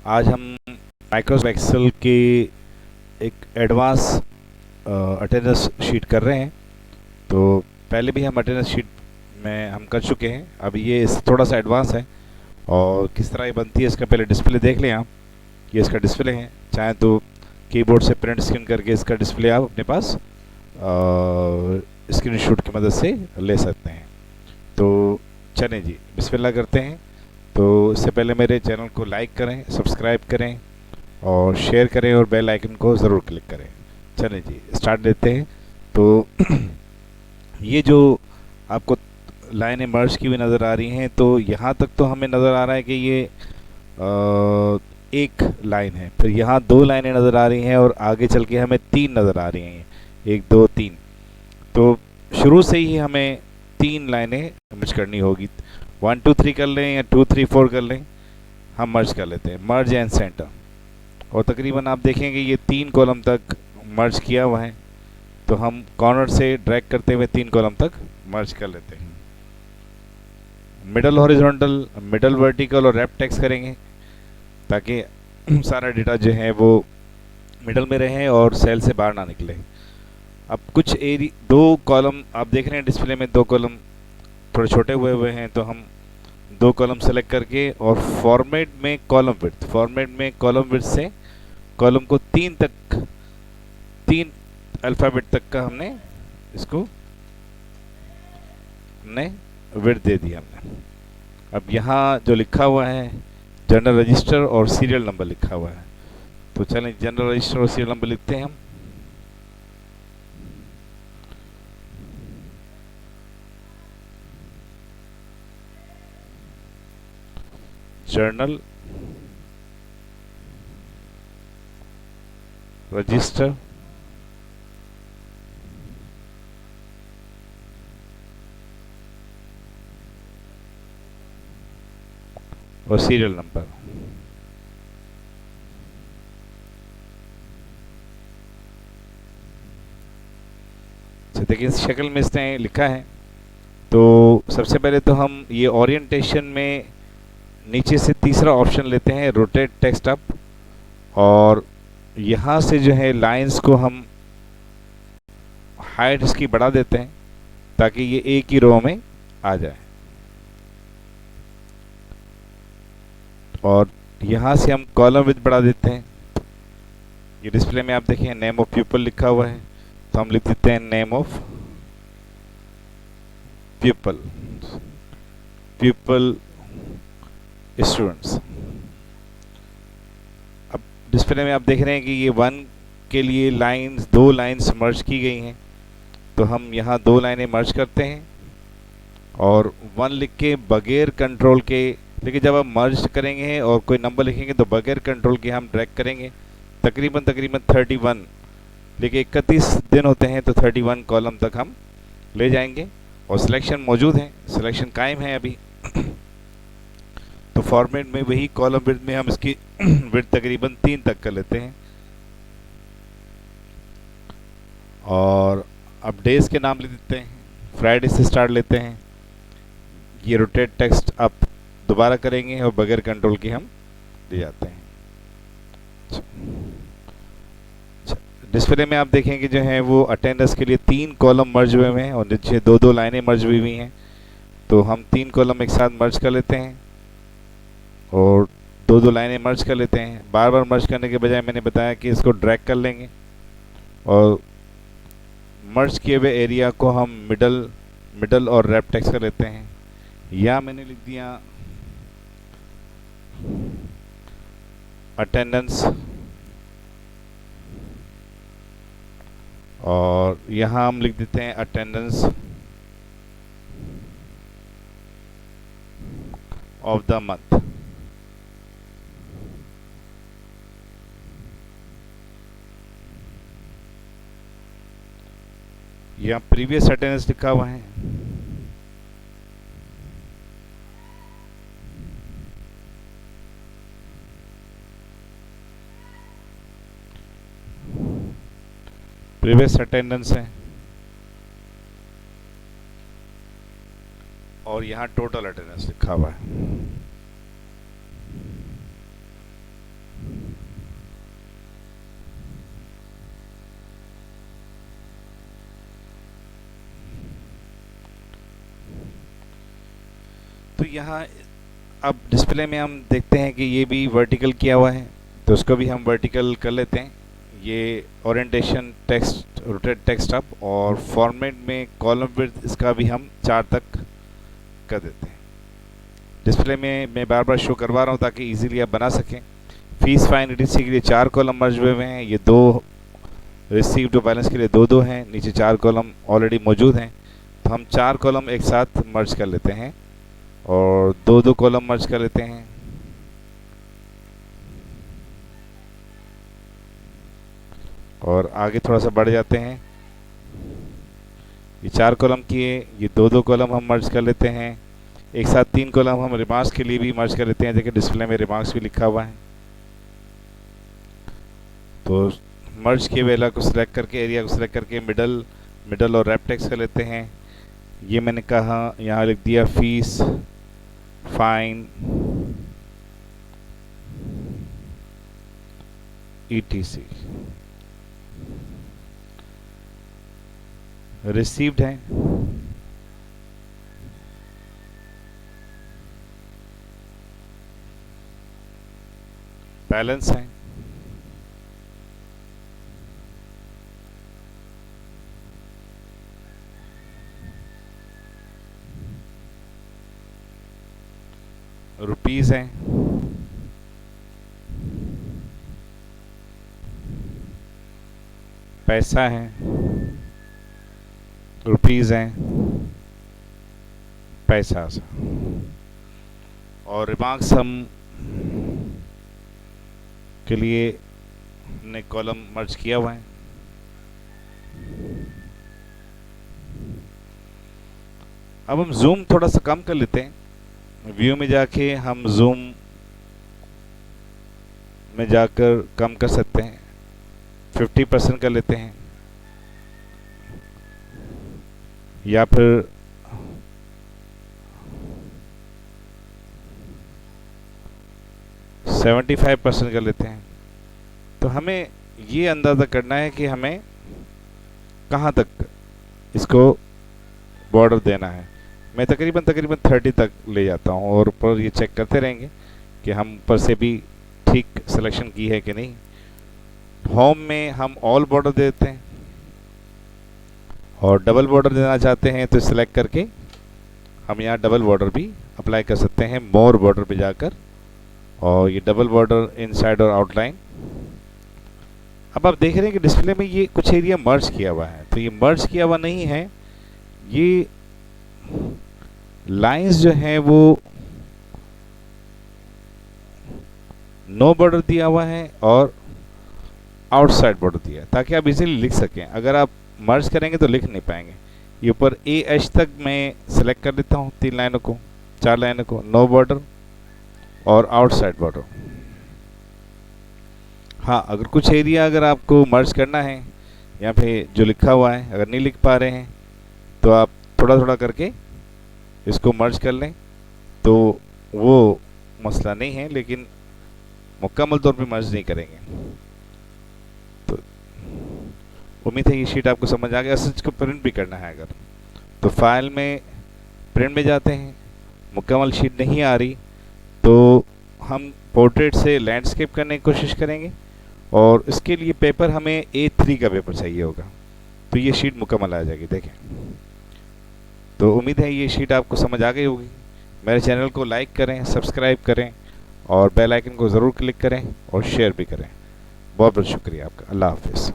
आज हम Microsoft Excel के एक एडवांस अटेंडेंस शीट कर रहे हैं। तो पहले भी हम अटेंडेंस शीट में हम कर चुके हैं, अब ये थोड़ा सा एडवांस है। और किस तरह ये बनती है इसका पहले डिस्प्ले देख लें आप। ये इसका डिस्प्ले है, चाहे तो कीबोर्ड से प्रिंट स्क्रीन करके इसका डिस्प्ले आप अपने पास स्क्रीनशॉट की मदद से ले सकते हैं। तो चलें जी, बिस्मिल्लाह करते हैं। तो इससे पहले मेरे चैनल को लाइक करें, सब्सक्राइब करें और शेयर करें और बेल आइकन को ज़रूर क्लिक करें। चलें जी, स्टार्ट लेते हैं। तो ये जो आपको लाइनें मर्ज की हुई नज़र आ रही हैं, तो यहाँ तक तो हमें नज़र आ रहा है कि ये एक लाइन है, फिर यहाँ दो लाइनें नज़र आ रही हैं और आगे चल के हमें तीन नज़र आ रही हैं, एक दो तीन। तो शुरू से ही हमें तीन लाइनें मर्ज करनी होगी। 1 2 3 कर लें या 2 3 4 कर लें, हम मर्ज कर लेते हैं, मर्ज एंड सेंटर। और तकरीबन आप देखेंगे ये तीन कॉलम तक मर्ज किया हुआ है। तो हम कॉर्नर से ड्रैग करते हुए तीन कॉलम तक मर्ज कर लेते हैं। मिडल हॉरिजॉन्टल, मिडल वर्टिकल और रैप टेक्स्ट करेंगे ताकि सारा डेटा जो है वो मिडल में रहे और सेल से बाहर ना निकले। अब कुछ दो कॉलम आप देख रहे हैं डिस्प्ले में, दो कॉलम थोड़े छोटे हुए हैं, तो हम दो कॉलम सेलेक्ट करके और फॉर्मेट में कॉलम विड्थ, फॉर्मेट में कॉलम विड्थ से कॉलम को तीन अल्फ़ाबेट तक का हमने इसको विड्थ दे दिया हमने। अब यहाँ जो लिखा हुआ है जनरल रजिस्टर और सीरियल नंबर लिखा हुआ है, तो चलें जनरल रजिस्टर और सीरियल नंबर लिखते हैं हम। जर्नल रजिस्टर और सीरियल नंबर। देखिए इस शक्ल में इसने लिखा है। तो सबसे पहले तो हम ये ओरिएंटेशन में नीचे से तीसरा ऑप्शन लेते हैं, रोटेट टेक्स्ट अप, और यहाँ से जो है लाइंस को हम हाइट इसकी बढ़ा देते हैं ताकि ये एक ही रो में आ जाए। और यहाँ से हम कॉलम विड्थ बढ़ा देते हैं। ये डिस्प्ले में आप देखें नेम ऑफ पीपल लिखा हुआ है, तो हम लिख देते हैं name of people, people students. अब डिस्प्ले में आप देख रहे हैं कि ये वन के लिए लाइंस, दो लाइंस मर्ज की गई हैं, तो हम यहाँ दो लाइनें मर्ज करते हैं और वन लिख के बगैर कंट्रोल के, लेकिन जब आप मर्ज करेंगे और कोई नंबर लिखेंगे तो बगैर कंट्रोल के हम ड्रैग करेंगे तकरीबन 31, लेकिन 31 दिन होते हैं तो 31 कॉलम तक हम ले जाएंगे। और सिलेक्शन मौजूद है, सिलेक्शन कायम है अभी। तो फॉर्मेट में वही कॉलम विड्थ में हम इसकी विड्थ तकरीबन 3 तक कर लेते हैं। और अब डेज के नाम ले देते हैं, फ्राइडे से स्टार्ट लेते हैं। ये रोटेट टेक्स्ट अप दोबारा करेंगे और बगैर कंट्रोल के हम ले जाते हैं। डिस्प्ले में आप देखेंगे जो है वो अटेंडेंस के लिए तीन कॉलम मर्ज हुए हैं और नीचे दो दो लाइनें मर्ज हुई हैं। तो हम तीन कॉलम एक साथ मर्ज कर लेते हैं और दो दो लाइनें मर्ज कर लेते हैं। बार बार मर्ज करने के बजाय मैंने बताया कि इसको ड्रैग कर लेंगे और मर्ज किए हुए एरिया को हम मिडल और रैप टेक्स्ट कर लेते हैं। या मैंने लिख दिया अटेंडेंस, और यहाँ हम लिख देते हैं अटेंडेंस ऑफ द मंथ। यहाँ प्रीवियस अटेंडेंस लिखा हुआ है। प्रीवियस अटेंडेंस है और यहाँ टोटल अटेंडेंस लिखा हुआ है। यहाँ अब डिस्प्ले में हम देखते हैं कि ये भी वर्टिकल किया हुआ है, तो उसको भी हम वर्टिकल कर लेते हैं। ये orientation text, rotate text up, और फॉर्मेट में कॉलम विड्थ इसका भी हम 4 तक कर देते हैं। डिस्प्ले में मैं बार बार शो करवा रहा हूँ ताकि इजीली आप बना सकें। फीस फाइन ETC के लिए 4 कॉलम मर्ज हुए हैं, ये 2 रिसीव्ड और बैलेंस के लिए 2-2 हैं, नीचे 4 कॉलम ऑलरेडी मौजूद हैं। तो हम 4 कॉलम एक साथ मर्ज कर लेते हैं और 2-2 कॉलम मर्ज कर लेते हैं। और आगे थोड़ा सा बढ़ जाते हैं। ये 4 कॉलम किए, ये 2-2 कॉलम हम मर्ज कर लेते हैं। एक साथ 3 कॉलम हम रिमार्क्स के लिए भी मर्ज कर लेते हैं। देखिए डिस्प्ले में रिमार्क्स भी लिखा हुआ है। तो मर्ज के वेला को सिलेक्ट करके, एरिया को सिलेक्ट करके मिडल और रैप टेक्स्ट कर लेते हैं। ये मैंने कहा यहाँ लिख दिया फीस फाइन ETC रिसीव्ड है, बैलेंस है, रुपीस हैं, पैसा है, रुपीस हैं, पैसा, और रिमार्क्स हम के लिए हमने कॉलम मर्ज किया हुआ है। अब हम जूम थोड़ा सा कम कर लेते हैं। व्यू में जाके हम जूम में जाकर कम कर सकते हैं, 50% कर लेते हैं, या फिर सेवेंटी 75% कर लेते हैं। तो हमें ये अंदाज़ा करना है कि हमें कहाँ तक इसको बॉर्डर देना है। मैं तकरीबन 30 तक ले जाता हूँ और ऊपर ये चेक करते रहेंगे कि हम ऊपर से भी ठीक सिलेक्शन की है कि नहीं। होम में हम ऑल बॉर्डर देते हैं, और डबल बॉर्डर देना चाहते हैं तो सिलेक्ट करके हम यहाँ डबल बॉर्डर भी अप्लाई कर सकते हैं मोर बॉर्डर पे जाकर, और ये डबल बॉर्डर इनसाइड और आउटलाइन। अब आप देख रहे हैं कि डिस्प्ले में ये कुछ एरिया मर्ज किया हुआ है, तो ये मर्ज किया हुआ नहीं है। ये लाइंस जो हैं वो नो बॉर्डर दिया हुआ है और आउटसाइड बॉर्डर दिया है, ताकि आप इजीली लिख सकें। अगर आप मर्ज करेंगे तो लिख नहीं पाएंगे। ये ऊपर AH तक मैं सिलेक्ट कर लेता हूँ, 3 लाइनों को, 4 लाइनों को, नो बॉर्डर और आउटसाइड बॉर्डर। हाँ, अगर कुछ एरिया अगर आपको मर्ज करना है, यहाँ पे जो लिखा हुआ है अगर नहीं लिख पा रहे हैं तो आप थोड़ा थोड़ा करके इसको मर्ज कर लें, तो वो मसला नहीं है, लेकिन मुकम्मल तौर पे मर्ज नहीं करेंगे। तो उम्मीद है ये शीट आपको समझ आ गया। इसको प्रिंट भी करना है अगर, तो फाइल में प्रिंट में जाते हैं, मुकम्मल शीट नहीं आ रही तो हम पोर्ट्रेट से लैंडस्केप करने की कोशिश करेंगे, और इसके लिए पेपर हमें A3 का पेपर चाहिए होगा, तो ये शीट मुकम्मल आ जाएगी। देखें, तो उम्मीद है ये शीट आपको समझ आ गई होगी। मेरे चैनल को लाइक करें, सब्सक्राइब करें, और बेल आइकन को ज़रूर क्लिक करें और शेयर भी करें। बहुत बहुत शुक्रिया आपका। अल्लाह हाफ़िज़।